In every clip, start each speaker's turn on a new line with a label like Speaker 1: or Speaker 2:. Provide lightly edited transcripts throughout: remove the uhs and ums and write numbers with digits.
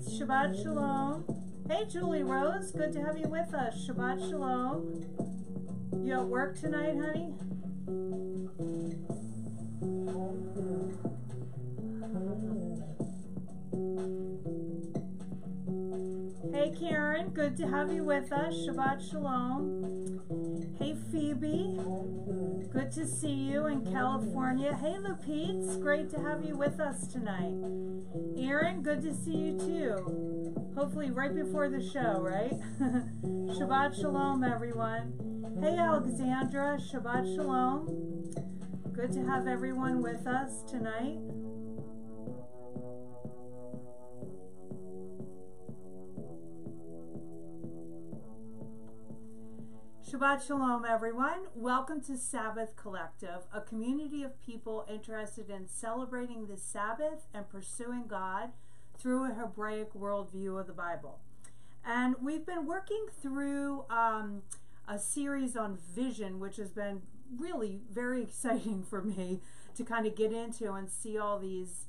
Speaker 1: Pete's, Shabbat Shalom. Hey, Julie Rose, good to have you with us. Shabbat Shalom. You at work tonight, honey? Hey, Karen, good to have you with us. Shabbat Shalom. Hey, Phoebe, good to see you in California. Hey, Lupeets, great to have you with us tonight. Aaron, good to see you too. Hopefully right before the show, right? Shabbat Shalom, everyone. Hey, Alexandra, Shabbat Shalom. Good to have everyone with us tonight. Shabbat Shalom, everyone. Welcome to Sabbath Collective, a community of people interested in celebrating the Sabbath and pursuing God through a Hebraic worldview of the Bible. And we've been working through a series on vision, which has been really very exciting for me to kind of get into and see all these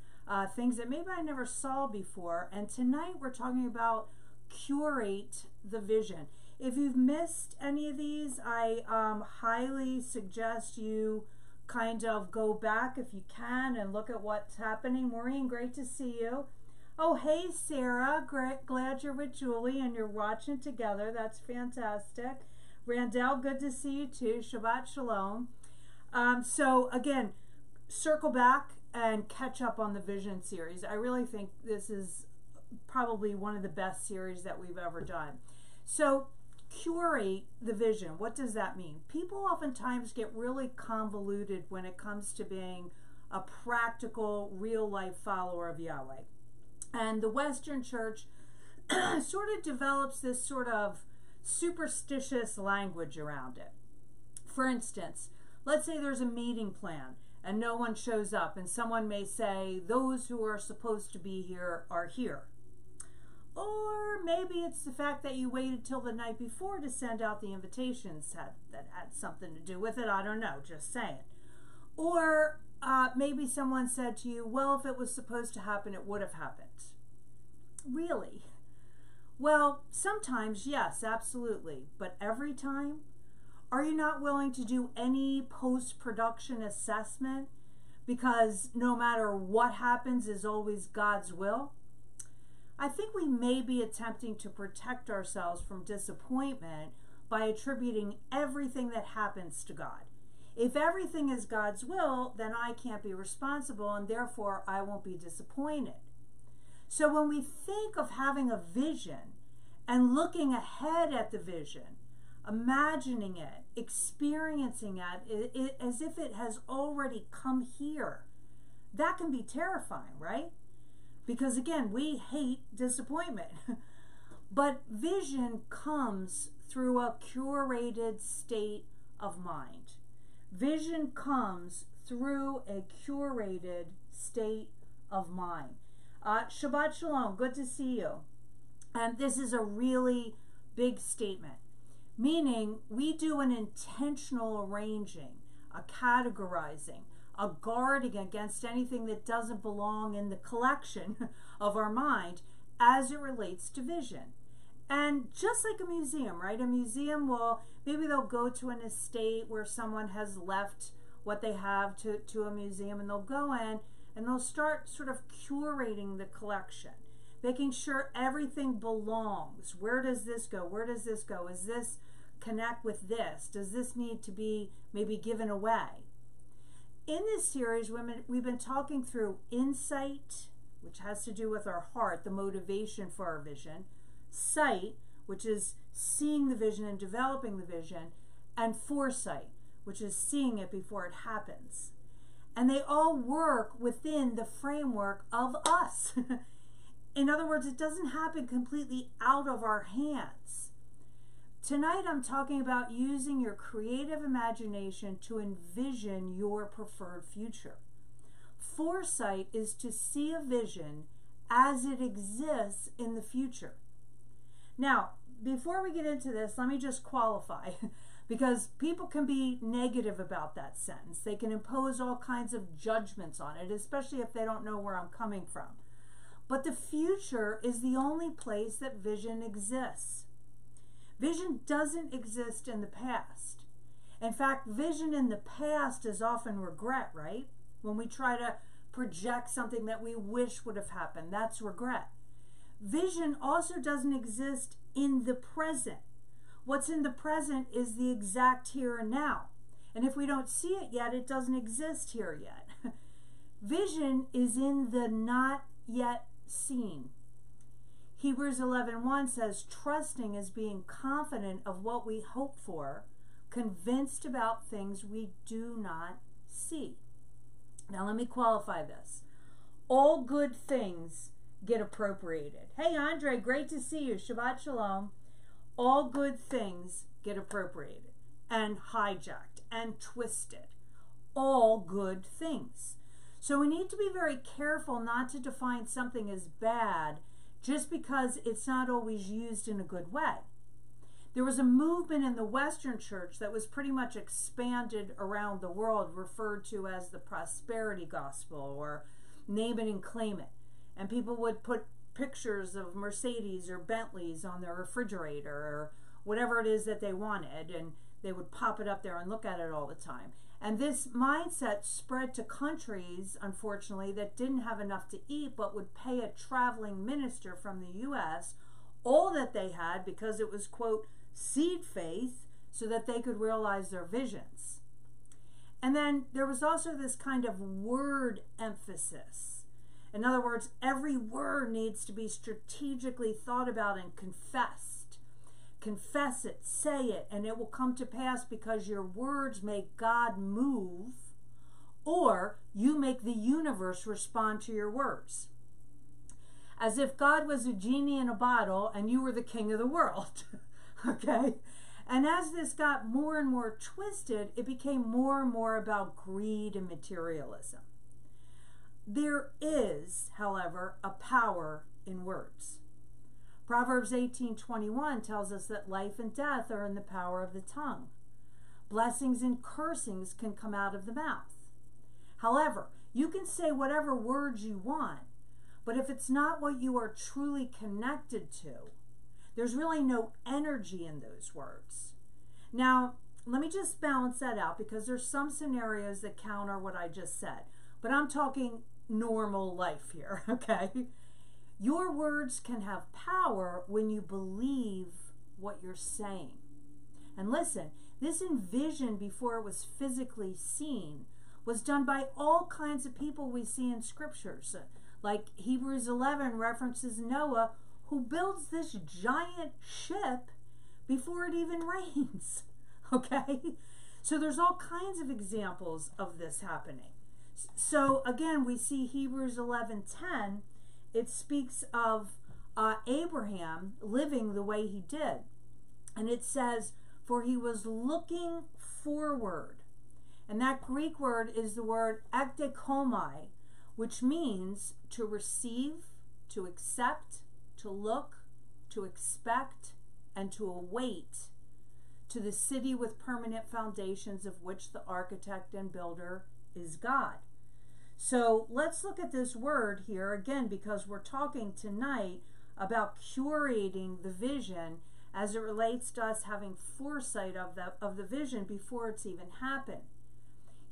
Speaker 1: things that maybe I never saw before. And tonight we're talking about curate the vision. If you've missed any of these, I highly suggest you kind of go back if you can and look at what's happening. Maureen, great to see you. Oh, hey, Sarah. Great, glad you're with Julie and you're watching together. That's fantastic. Randall, good to see you too. Shabbat Shalom. So again, circle back and catch up on the Vision series. I really think this is probably one of the best series that we've ever done. So curate the vision. What does that mean? People oftentimes get really convoluted when it comes to being a practical, real-life follower of Yahweh. And the Western Church sort of develops this sort of superstitious language around it. For instance, let's say there's a meeting plan and no one shows up, and someone may say, those who are supposed to be here are here. Or maybe it's the fact that you waited till the night before to send out the invitations that had something to do with it. I don't know, just saying. Or maybe someone said to you, well, if it was supposed to happen, it would have happened. Really? Well, sometimes, yes, absolutely. But every time? Are you not willing to do any post-production assessment because no matter what happens is always God's will? I think we may be attempting to protect ourselves from disappointment by attributing everything that happens to God. If everything is God's will, then I can't be responsible and therefore I won't be disappointed. So when we think of having a vision and looking ahead at the vision, imagining it, experiencing it as if it has already come here, that can be terrifying, right? Because again, we hate disappointment. But vision comes through a curated state of mind. Vision comes through a curated state of mind. Shabbat Shalom, good to see you. And this is a really big statement, meaning we do an intentional arranging, a categorizing, a guarding against anything that doesn't belong in the collection of our mind as it relates to vision. And just like a museum, right? A museum will, maybe they'll go to an estate where someone has left what they have to a museum, and they'll go in and they'll start sort of curating the collection, making sure everything belongs. Where does this go? Where does this go? Is this connect with this? Does this need to be maybe given away? In this series, we've been talking through insight, which has to do with our heart, the motivation for our vision, sight, which is seeing the vision and developing the vision, and foresight, which is seeing it before it happens. And they all work within the framework of us. In other words, it doesn't happen completely out of our hands. Tonight I'm talking about using your creative imagination to envision your preferred future. Foresight is to see a vision as it exists in the future. Now, before we get into this, let me just qualify, because people can be negative about that sentence. They can impose all kinds of judgments on it, especially if they don't know where I'm coming from. But the future is the only place that vision exists. Vision doesn't exist in the past. In fact, vision in the past is often regret, right? When we try to project something that we wish would have happened, that's regret. Vision also doesn't exist in the present. What's in the present is the exact here and now. And if we don't see it yet, it doesn't exist here yet. Vision is in the not yet seen. Hebrews 11:1 says, trusting is being confident of what we hope for, convinced about things we do not see. Now let me qualify this. All good things get appropriated. Hey Andre, great to see you. Shabbat Shalom. All good things get appropriated and hijacked and twisted. All good things. So we need to be very careful not to define something as bad just because it's not always used in a good way. There was a movement in the Western church that was pretty much expanded around the world, referred to as the prosperity gospel, or name it and claim it. And people would put pictures of Mercedes or Bentleys on their refrigerator or whatever it is that they wanted, and they would pop it up there and look at it all the time. And this mindset spread to countries, unfortunately, that didn't have enough to eat but would pay a traveling minister from the U.S. all that they had because it was, quote, seed faith, so that they could realize their visions. And then there was also this kind of word emphasis. In other words, every word needs to be strategically thought about and confessed. Confess it, say it, and it will come to pass because your words make God move, or you make the universe respond to your words. As if God was a genie in a bottle and you were the king of the world. Okay? And as this got more and more twisted, it became more and more about greed and materialism. There is, however, a power in words. Proverbs 18:21 tells us that life and death are in the power of the tongue. Blessings and cursings can come out of the mouth. However, you can say whatever words you want, but if it's not what you are truly connected to, there's really no energy in those words. Now, let me just balance that out because there's some scenarios that counter what I just said, but I'm talking normal life here, okay? Your words can have power when you believe what you're saying. And listen, this envision before it was physically seen was done by all kinds of people we see in scriptures. Like Hebrews 11 references Noah, who builds this giant ship before it even rains. Okay? So there's all kinds of examples of this happening. So again, we see Hebrews 11:10. It speaks of Abraham living the way he did. And it says, for he was looking forward. And that Greek word is the word ekdekomai, which means to receive, to accept, to look, to expect, and to await, to the city with permanent foundations, of which the architect and builder is God. So let's look at this word here again, because we're talking tonight about curating the vision as it relates to us having foresight of the vision before it's even happened.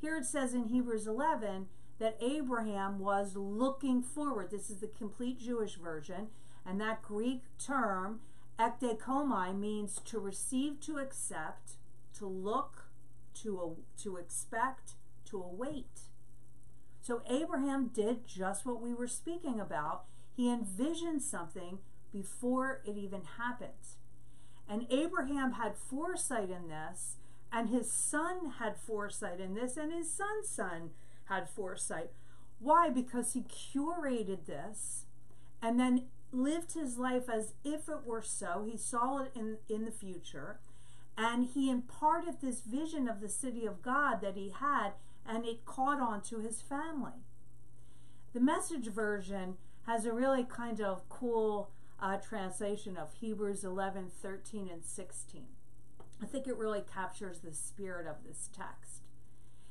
Speaker 1: Here it says in Hebrews 11 that Abraham was looking forward. This is the complete Jewish version. And that Greek term, ekdekomai, means to receive, to accept, to look, to expect, to await. So Abraham did just what we were speaking about. He envisioned something before it even happened. And Abraham had foresight in this, and his son had foresight in this, and his son's son had foresight. Why? Because he curated this and then lived his life as if it were so. He saw it in the future, and he imparted this vision of the city of God that he had, and it caught on to his family. The Message version has a really kind of cool translation of Hebrews 11:13 and 16. I think it really captures the spirit of this text.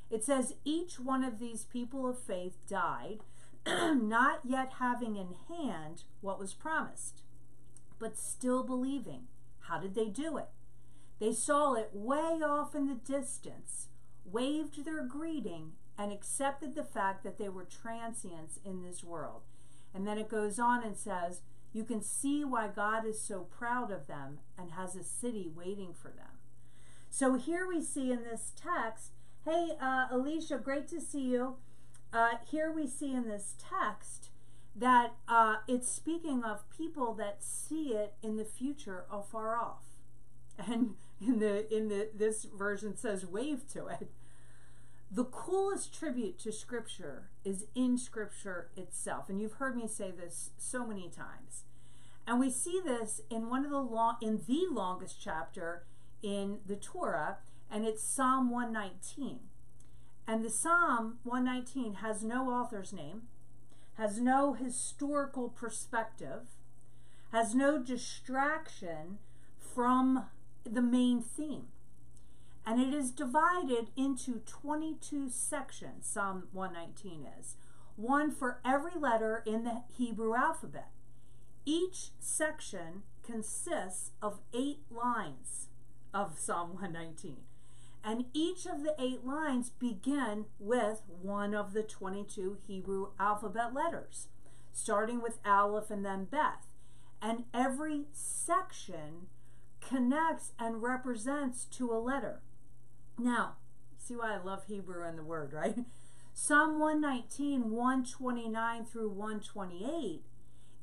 Speaker 1: It says, each one of these people of faith died not yet having in hand what was promised, but still believing. How did they do it? They saw it way off in the distance, waved their greeting, and accepted the fact that they were transients in this world. And then it goes on and says, you can see why God is so proud of them and has a city waiting for them. So here we see in this text, hey, Alicia, great to see you. Here we see in this text that it's speaking of people that see it in the future afar off. And this version says wave to it. The coolest tribute to Scripture is in Scripture itself. And you've heard me say this so many times. And we see this in the longest chapter in the Torah, and it's Psalm 119. And the Psalm 119 has no author's name, has no historical perspective, has no distraction from the main theme. And it is divided into 22 sections, Psalm 119 is. One for every letter in the Hebrew alphabet. Each section consists of 8 lines of Psalm 119. And each of the 8 lines begin with one of the 22 Hebrew alphabet letters, starting with Aleph and then Beth. And every section connects and represents to a letter. Now, see why I love Hebrew and the word, right? Psalm 119, 129 through 128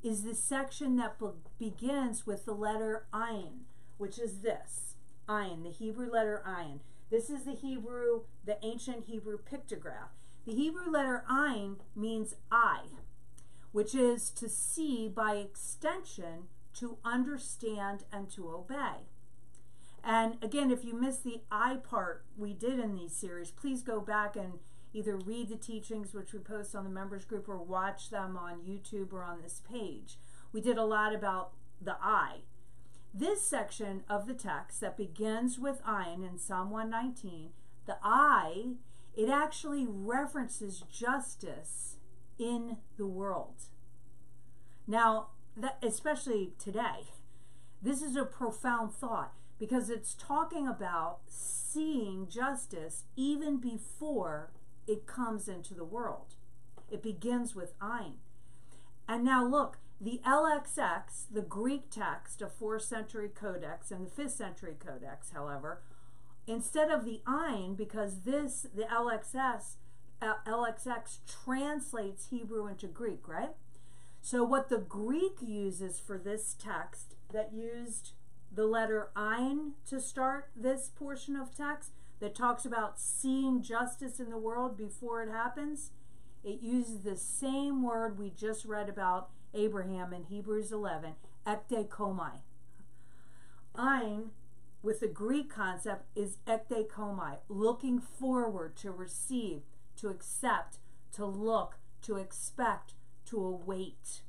Speaker 1: is the section that begins with the letter Ayin, which is this. Ayin, the Hebrew letter Ayin. This is the ancient Hebrew pictograph. The Hebrew letter Ayin means eye, which is to see by extension, to understand, and to obey. And again, if you missed the I part we did in these series, please go back and either read the teachings, which we post on the members group, or watch them on YouTube or on this page. We did a lot about the I. This section of the text that begins with Ayin in Psalm 119, the I, it actually references justice in the world. Now, especially today, this is a profound thought, because it's talking about seeing justice even before it comes into the world. It begins with Ayin. And now look, the LXX, the Greek text of 4th century codex and the 5th century codex, however, instead of the Ayin, because the LXX translates Hebrew into Greek, right? So what the Greek uses for this text that used the letter Ayin to start this portion of text that talks about seeing justice in the world before it happens, it uses the same word we just read about Abraham in Hebrews 11, ekdekomai. Ayin, with the Greek concept, is ekdekomai, looking forward, to receive, to accept, to look, to expect, to await.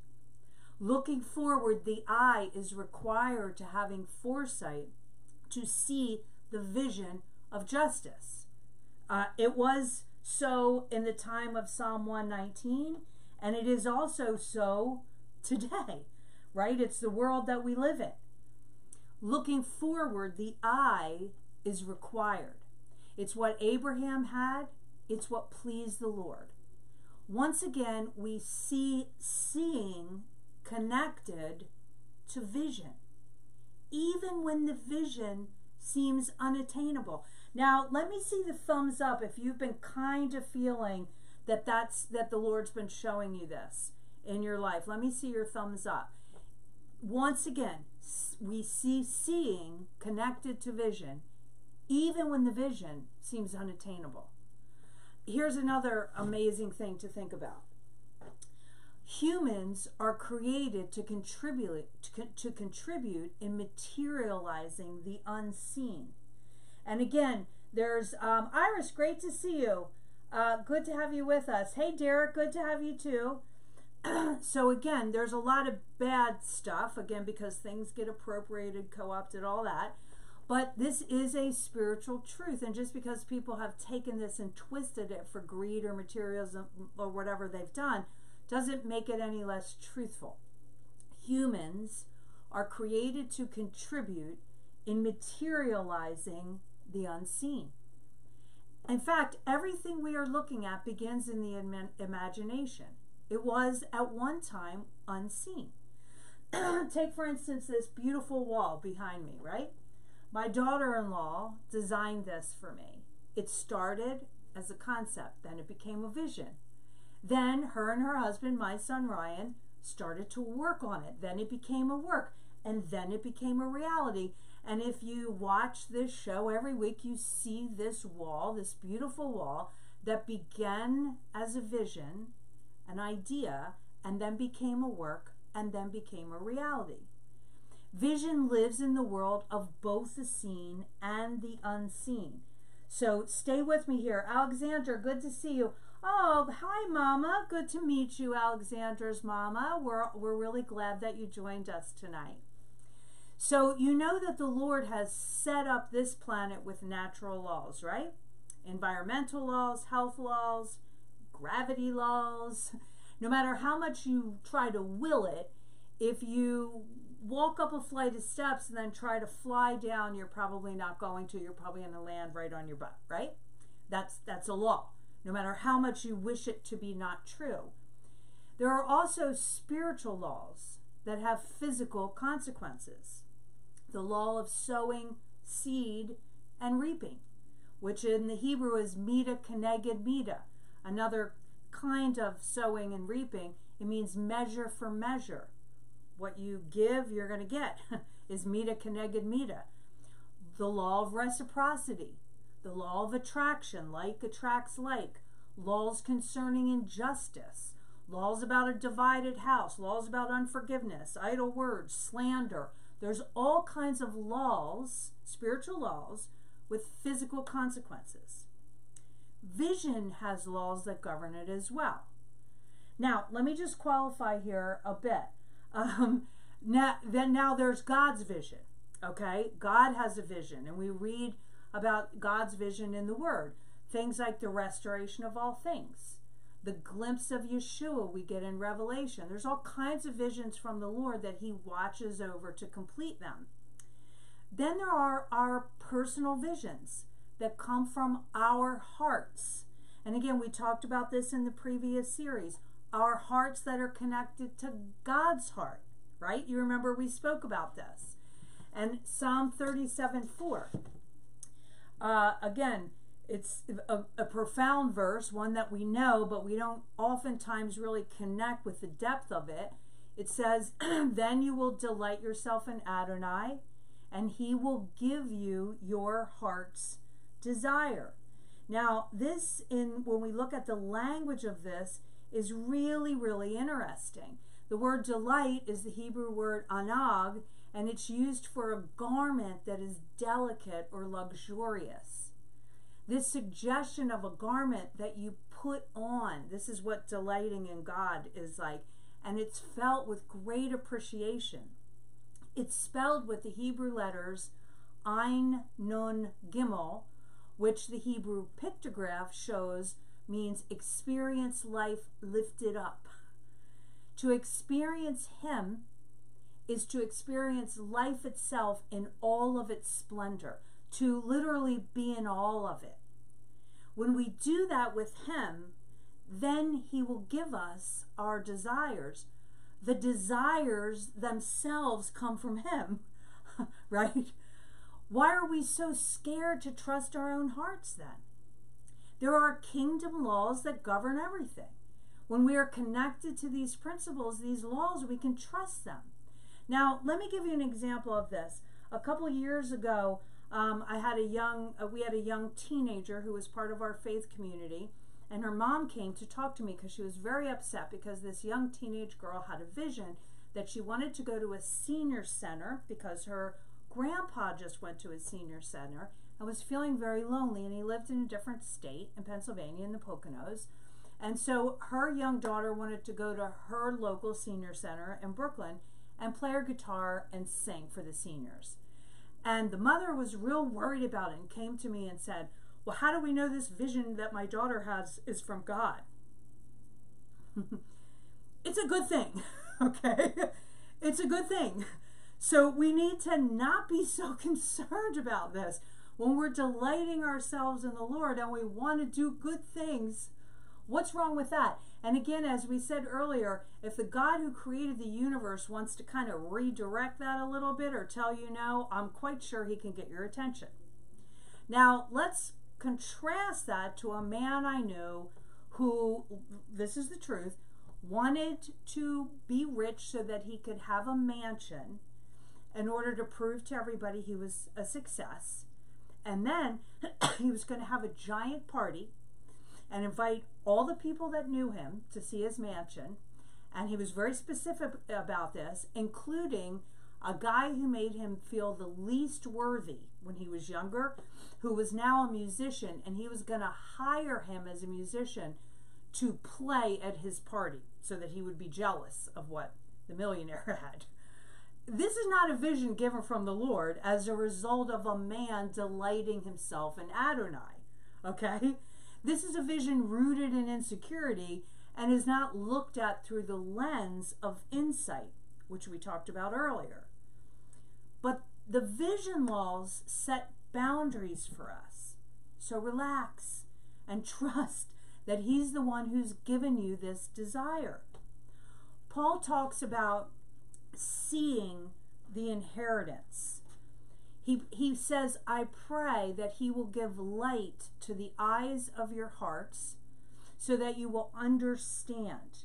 Speaker 1: Looking forward, the eye is required to having foresight to see the vision of justice. It was so in the time of Psalm 119, and it is also so today, right? It's the world that we live in. Looking forward, the eye is required. It's what Abraham had. It's what pleased the Lord. Once again, we see seeing connected to vision, even when the vision seems unattainable. Now, let me see the thumbs up if you've been kind of feeling that the Lord's been showing you this in your life. Let me see your thumbs up. Once again, we see seeing connected to vision, even when the vision seems unattainable. Here's another amazing thing to think about. Humans are created to contribute in materializing the unseen. And again, there's Iris, great to see you. Good to have you with us. Hey, Derek, good to have you too. So again, there's a lot of bad stuff, again, because things get appropriated, co-opted, all that. But this is a spiritual truth. And just because people have taken this and twisted it for greed or materialism or whatever they've done, doesn't make it any less truthful. Humans are created to contribute in materializing the unseen. In fact, everything we are looking at begins in the imagination. It was at one time unseen. Take, for instance, this beautiful wall behind me, right? My daughter-in-law designed this for me. It started as a concept, then it became a vision. Then her and her husband, my son Ryan, started to work on it. Then it became a work, and then it became a reality. And if you watch this show every week, you see this wall, this beautiful wall that began as a vision, an idea, and then became a work, and then became a reality. Vision lives in the world of both the seen and the unseen. So stay with me here. Alexandra, good to see you. Oh, hi, Mama. Good to meet you, Alexandra's mama. We're really glad that you joined us tonight. So you know that the Lord has set up this planet with natural laws, right? Environmental laws, health laws, gravity laws. No matter how much you try to will it, if you walk up a flight of steps and then try to fly down, you're probably not going to. You're probably going to land right on your butt, right? That's a law, no matter how much you wish it to be not true. There are also spiritual laws that have physical consequences. The law of sowing seed and reaping, which in the Hebrew is mida keneged mida, another kind of sowing and reaping. It means measure for measure. What you give, you're going to get, is mida keneged mida. The law of reciprocity, the law of attraction, like attracts like, laws concerning injustice, laws about a divided house, laws about unforgiveness, idle words, slander. There's all kinds of laws, spiritual laws, with physical consequences. Vision has laws that govern it as well. Now, let me just qualify here a bit. Now there's God's vision, okay? God has a vision, and we read about God's vision in the Word. Things like the restoration of all things, the glimpse of Yeshua we get in Revelation. There's all kinds of visions from the Lord that He watches over to complete them. Then there are our personal visions that come from our hearts. And again, we talked about this in the previous series. Our hearts that are connected to God's heart, right? You remember we spoke about this. And Psalm 37:4. Again, it's a profound verse, one that we know, but we don't oftentimes really connect with the depth of it. It says, then you will delight yourself in Adonai, and He will give you your heart's desire. Now, when we look at the language of this, is really, really interesting. The word delight is the Hebrew word anag, and it's used for a garment that is delicate or luxurious. This suggestion of a garment that you put on, this is what delighting in God is like, and it's felt with great appreciation. It's spelled with the Hebrew letters Ein, Nun, Gimel, which the Hebrew pictograph shows means experience life lifted up. To experience Him is to experience life itself in all of its splendor, to literally be in all of it. When we do that with Him, then He will give us our desires. The desires themselves come from Him, right? Why are we so scared to trust our own hearts then? There are kingdom laws that govern everything. When we are connected to these principles, these laws, we can trust them. Now, let me give you an example of this. A couple years ago, we had a young teenager who was part of our faith community, and her mom came to talk to me because she was very upset because this young teenage girl had a vision that she wanted to go to a senior center because her grandpa just went to a senior center and was feeling very lonely, and he lived in a different state in Pennsylvania in the Poconos. And so her young daughter wanted to go to her local senior center in Brooklyn and play her guitar and sing for the seniors. And the mother was real worried about it and came to me and said, well, how do we know this vision that my daughter has is from God? it's a good thing, okay? It's a good thing. So we need to not be so concerned about this. When we're delighting ourselves in the Lord and we want to do good things, what's wrong with that? And again, as we said earlier, if the God who created the universe wants to kind of redirect that a little bit or tell you no, I'm quite sure he can get your attention. Now, let's contrast that to a man I knew who, this is the truth, wanted to be rich so that he could have a mansion in order to prove to everybody he was a success. And then he was going to have a giant party and invite all the people that knew him to see his mansion. And he was very specific about this, including a guy who made him feel the least worthy when he was younger, who was now a musician, and he was going to hire him as a musician to play at his party so that he would be jealous of what the millionaire had. This is not a vision given from the Lord as a result of a man delighting himself in Adonai, okay? This is a vision rooted in insecurity and is not looked at through the lens of insight, which we talked about earlier. But the vision laws set boundaries for us. So relax and trust that he's the one who's given you this desire. Paul talks about seeing the inheritance. He says, I pray that he will give light to the eyes of your hearts so that you will understand.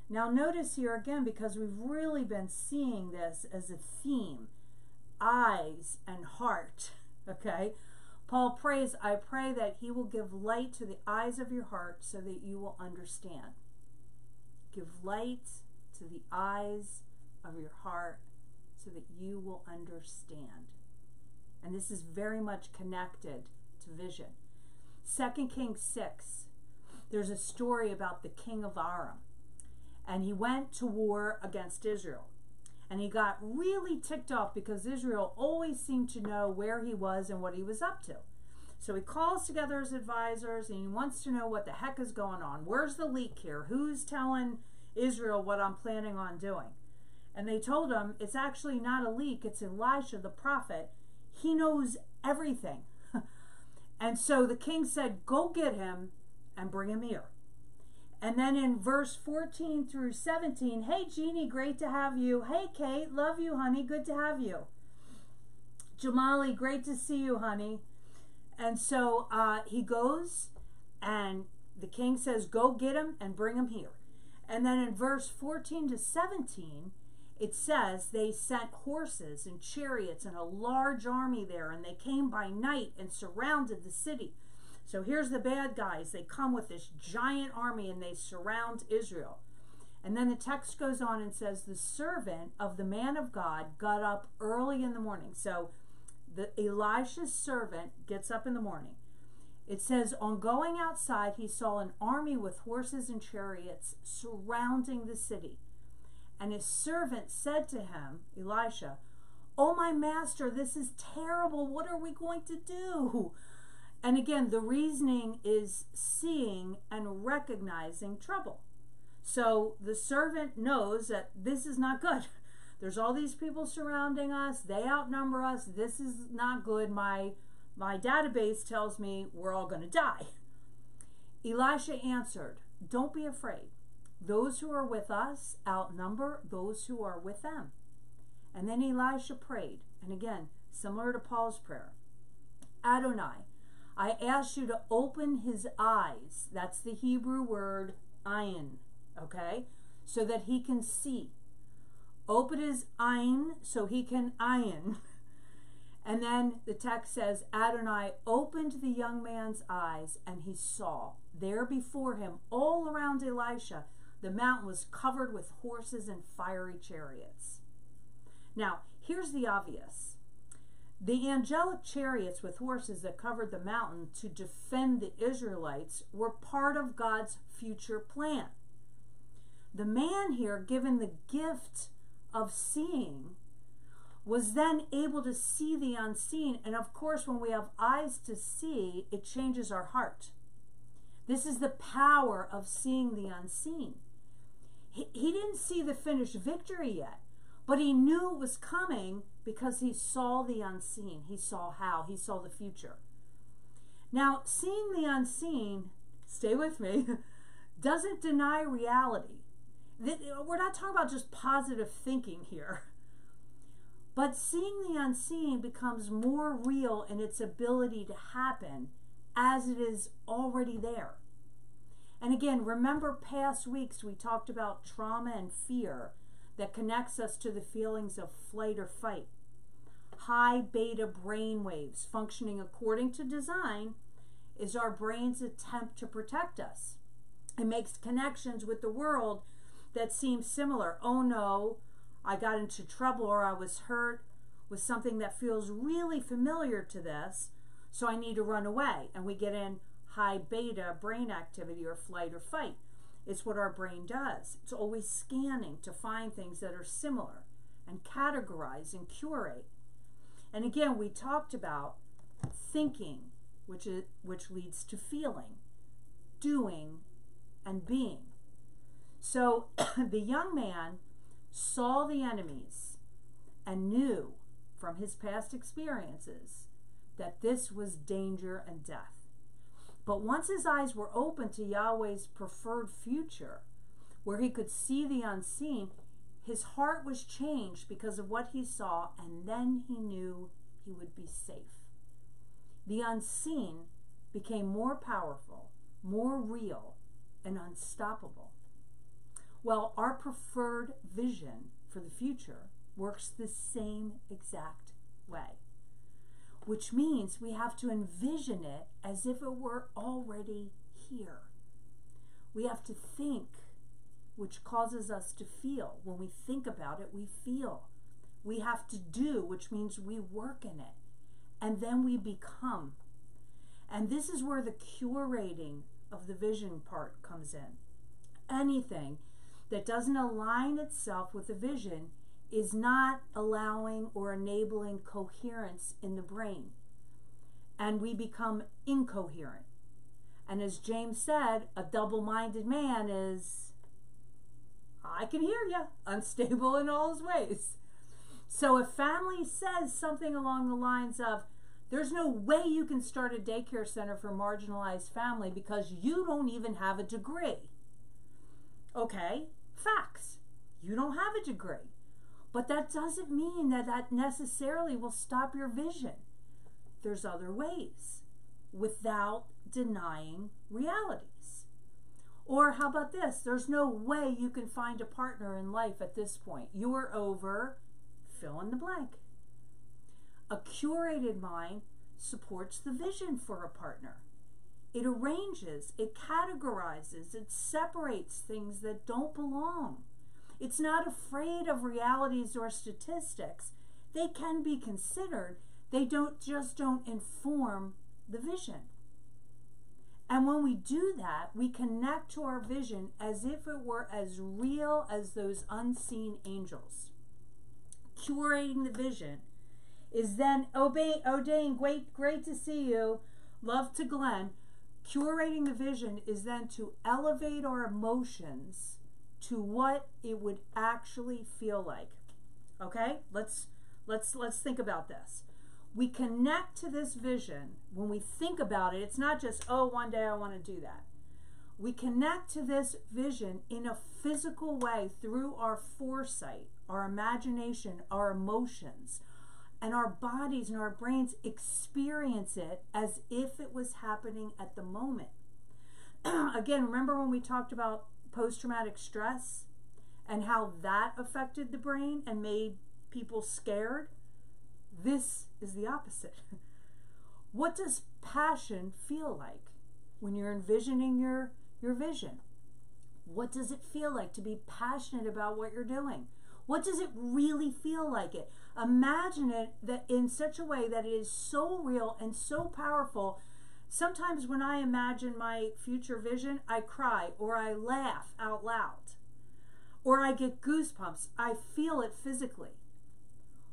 Speaker 1: Now notice here again, because we've really been seeing this as a theme, eyes and heart, okay? Paul prays, I pray that he will give light to the eyes of your heart so that you will understand. Give light to the eyes of your heart so that you will understand. And this is very much connected to vision. 2 Kings 6, there's a story about the king of Aram. And he went to war against Israel. And he got really ticked off because Israel always seemed to know where he was and what he was up to. So he calls together his advisors and he wants to know what the heck is going on. Where's the leak here? Who's telling Israel what I'm planning on doing? And they told him, it's actually not a leak, it's Elisha the prophet. He knows everything. And so the king said, go get him and bring him here. And then in verse 14 through 17, hey Jeannie, great to have you. Hey Kate, love you honey, good to have you. Jamali, great to see you honey. And so he goes and the king says, go get him and bring him here. And then in verse 14 to 17, it says they sent horses and chariots and a large army there, and they came by night and surrounded the city. So here's the bad guys. They come with this giant army and they surround Israel. And then the text goes on and says the servant of the man of God got up early in the morning. So Elisha's servant gets up in the morning. It says, on going outside, he saw an army with horses and chariots surrounding the city. And his servant said to him, Elisha, oh my master, this is terrible. What are we going to do? And again, the reasoning is seeing and recognizing trouble. So the servant knows that this is not good. There's all these people surrounding us. They outnumber us. This is not good. My database tells me we're all going to die. Elisha answered, don't be afraid. Those who are with us outnumber those who are with them. And then Elisha prayed. And again, similar to Paul's prayer. Adonai, I ask you to open his eyes. That's the Hebrew word ayin, okay? So that he can see. Open his ayin so he can ayin. And then the text says, Adonai opened the young man's eyes and he saw. There before him, all around Elisha, the mountain was covered with horses and fiery chariots. Now, here's the obvious. The angelic chariots with horses that covered the mountain to defend the Israelites were part of God's future plan. The man here, given the gift of seeing, was then able to see the unseen. And of course, when we have eyes to see, it changes our heart. This is the power of seeing the unseen. He didn't see the finished victory yet, but he knew it was coming because he saw the unseen. He saw how. He saw the future. Now, seeing the unseen, stay with me, doesn't deny reality. We're not talking about just positive thinking here. But seeing the unseen becomes more real in its ability to happen as it is already there. And again, remember past weeks we talked about trauma and fear that connects us to the feelings of flight or fight. High beta brain waves functioning according to design is our brain's attempt to protect us. It makes connections with the world that seem similar. Oh no, I got into trouble or I was hurt with something that feels really familiar to this, so I need to run away. And we get in high beta brain activity or flight or fight. It's what our brain does. It's always scanning to find things that are similar and categorize and curate. And again, we talked about thinking, which leads to feeling, doing, and being. So the young man saw the enemies and knew from his past experiences that this was danger and death. But once his eyes were open to Yahweh's preferred future, where he could see the unseen, his heart was changed because of what he saw, and then he knew he would be safe. The unseen became more powerful, more real, and unstoppable. Well, our preferred vision for the future works the same exact way, which means we have to envision it as if it were already here. We have to think, which causes us to feel. When we think about it, we feel. We have to do, which means we work in it. And then we become. And this is where the curating of the vision part comes in. Anything that doesn't align itself with the vision is not allowing or enabling coherence in the brain. And we become incoherent. And as James said, a double-minded man is, I can hear you, unstable in all his ways. So if family says something along the lines of, there's no way you can start a daycare center for marginalized family because you don't even have a degree. Okay, facts. You don't have a degree. But that doesn't mean that that necessarily will stop your vision. There's other ways without denying realities. Or how about this? There's no way you can find a partner in life at this point. You are over, fill in the blank. A curated mind supports the vision for a partner. It arranges, it categorizes, it separates things that don't belong. It's not afraid of realities or statistics. They can be considered. They don't inform the vision. And when we do that, we connect to our vision as if it were as real as those unseen angels. Curating the vision is then O'Dane, great to see you. Love to Glenn. Curating the vision is then to elevate our emotions to what it would actually feel like. Okay? Let's think about this. We connect to this vision. When we think about it, it's not just, oh, one day I want to do that. We connect to this vision in a physical way through our foresight, our imagination, our emotions, and our bodies and our brains experience it as if it was happening at the moment. Again, remember when we talked about post-traumatic stress and how that affected the brain and made people scared? This is the opposite. What does passion feel like when you're envisioning your vision? What does it feel like to be passionate about what you're doing? What does it really feel like it? Imagine it that in such a way that it is so real and so powerful. Sometimes when I imagine my future vision, I cry or I laugh out loud or I get goosebumps. I feel it physically.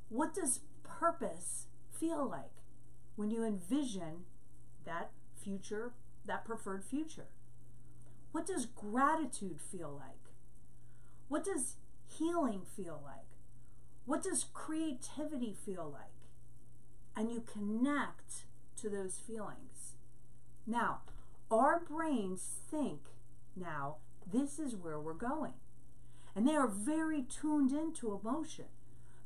Speaker 1: What does purpose feel like when you envision that future, that preferred future? What does gratitude feel like? What does healing feel like? What does creativity feel like? And you connect to those feelings. Now, our brains think now this is where we're going. And they are very tuned into emotion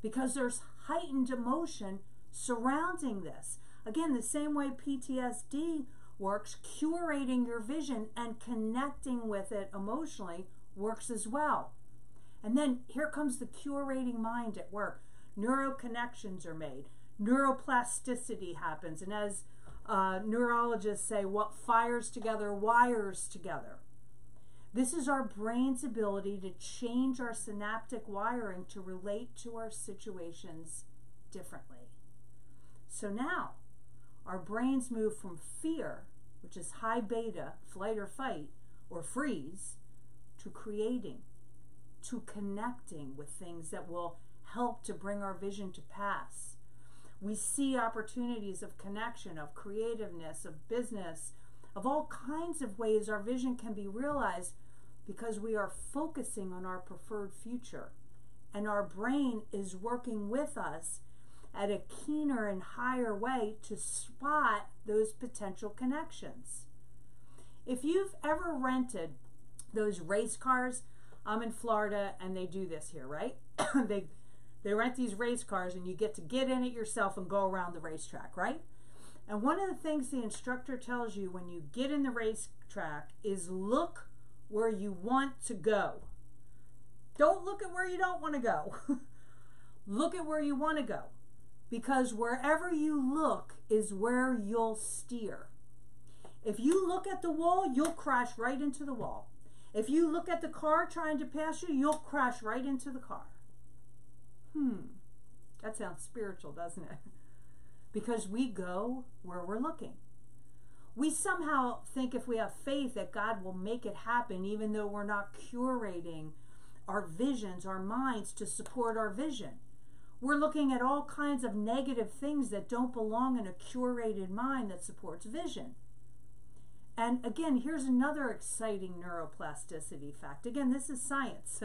Speaker 1: because there's heightened emotion surrounding this. Again, the same way PTSD works, curating your vision and connecting with it emotionally works as well. And then here comes the curating mind at work. Neuroconnections are made. Neuroplasticity happens. And as neurologists say, what fires together wires together. This is our brain's ability to change our synaptic wiring to relate to our situations differently. So now, our brains move from fear, which is high beta, flight or fight, or freeze, to creating, to connecting with things that will help to bring our vision to pass. We see opportunities of connection, of creativeness, of business, of all kinds of ways our vision can be realized because we are focusing on our preferred future. And our brain is working with us at a keener and higher way to spot those potential connections. If you've ever rented those race cars, I'm in Florida and they do this here, right? They rent these race cars and you get to get in it yourself and go around the racetrack, right? And one of the things the instructor tells you when you get in the racetrack is look where you want to go. Don't look at where you don't want to go. Look at where you want to go. Because wherever you look is where you'll steer. If you look at the wall, you'll crash right into the wall. If you look at the car trying to pass you, you'll crash right into the car. That sounds spiritual, doesn't it? Because we go where we're looking. We somehow think if we have faith that God will make it happen, even though we're not curating our visions, our minds to support our vision. We're looking at all kinds of negative things that don't belong in a curated mind that supports vision. And again, here's another exciting neuroplasticity fact. Again, this is science.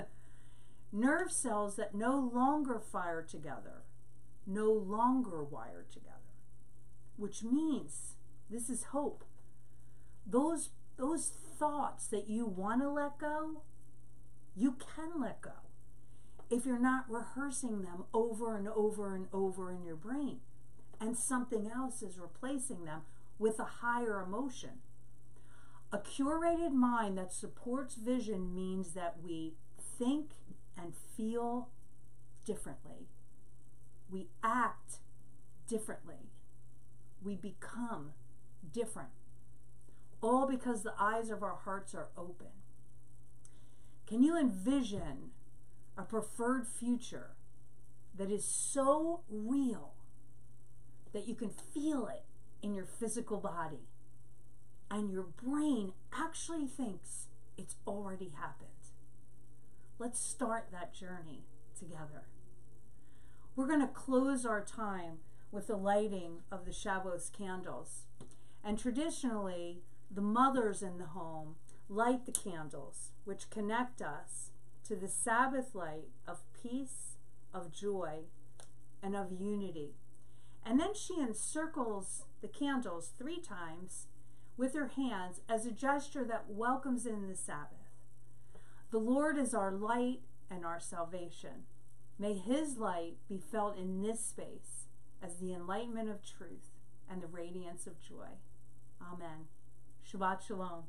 Speaker 1: Nerve cells that no longer fire together, no longer wire together. Which means, this is hope. Those thoughts that you want to let go, you can let go if you're not rehearsing them over and over and over in your brain and something else is replacing them with a higher emotion. A curated mind that supports vision means that we think and feel differently. We act differently. We become different. All because the eyes of our hearts are open. Can you envision a preferred future that is so real that you can feel it in your physical body and your brain actually thinks it's already happened? Let's start that journey together. We're going to close our time with the lighting of the Shavuos candles. And traditionally, the mothers in the home light the candles, which connect us to the Sabbath light of peace, of joy, and of unity. And then she encircles the candles 3 times with her hands as a gesture that welcomes in the Sabbath. The Lord is our light and our salvation. May His light be felt in this space as the enlightenment of truth and the radiance of joy. Amen. Shabbat Shalom.